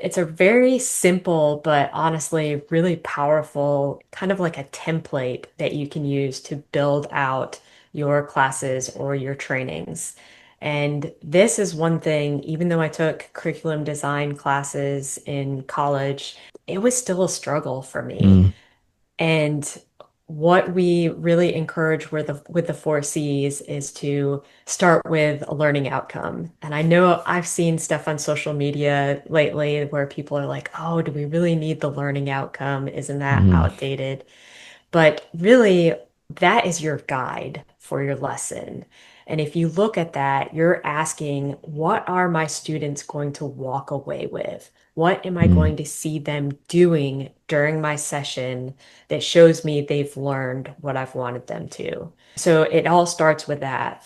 It's a very simple, but honestly really powerful kind of like a template that you can use to build out your classes or your trainings. And this is one thing, even though I took curriculum design classes in college, it was still a struggle for me. Mm, And what we really encourage with the four C's is to start with a learning outcome. And I know I've seen stuff on social media lately where people are like, "Oh, do we really need the learning outcome? Isn't that mm, outdated?" But really, that is your guide for your lesson. And if you look at that, you're asking, what are my students going to walk away with? What am I mm, going to see them doing during my session that shows me they've learned what I've wanted them to? So it all starts with that.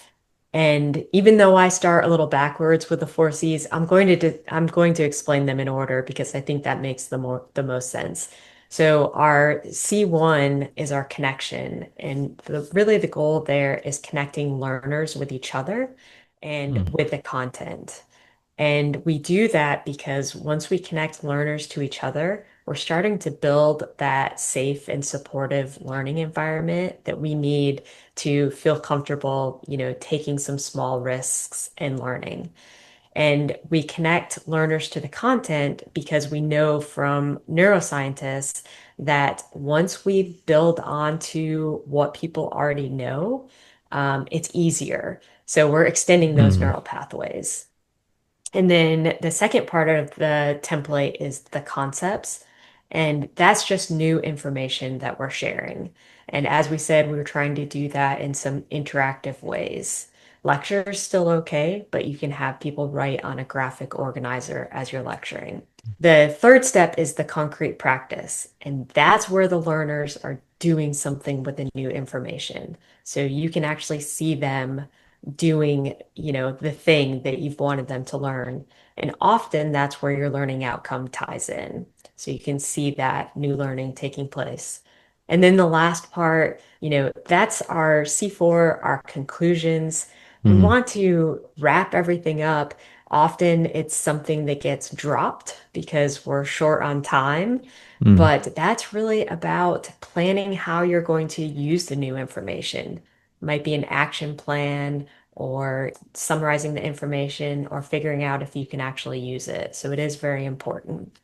And even though I start a little backwards with the four C's, I'm going to explain them in order because I think that makes the most sense. So our C1 is our connection, and really the goal there is connecting learners with each other and mm, with the content. And we do that because once we connect learners to each other, we're starting to build that safe and supportive learning environment that we need to feel comfortable, taking some small risks and learning. And we connect learners to the content because we know from neuroscientists that once we build onto what people already know, it's easier. So we're extending those mm, neural pathways. And then the second part of the template is the concepts. And that's just new information that we're sharing. And as we said, we were trying to do that in some interactive ways. Lecture is still okay, but you can have people write on a graphic organizer as you're lecturing. The third step is the concrete practice, and that's where the learners are doing something with the new information. So you can actually see them doing, the thing that you've wanted them to learn. And often that's where your learning outcome ties in. So you can see that new learning taking place. And then the last part, that's our C4, our conclusions. We mm, want to wrap everything up. Often it's something that gets dropped because we're short on time, mm. but that's really about planning how you're going to use the new information. Might be an action plan or summarizing the information or figuring out if you can actually use it. So it is very important.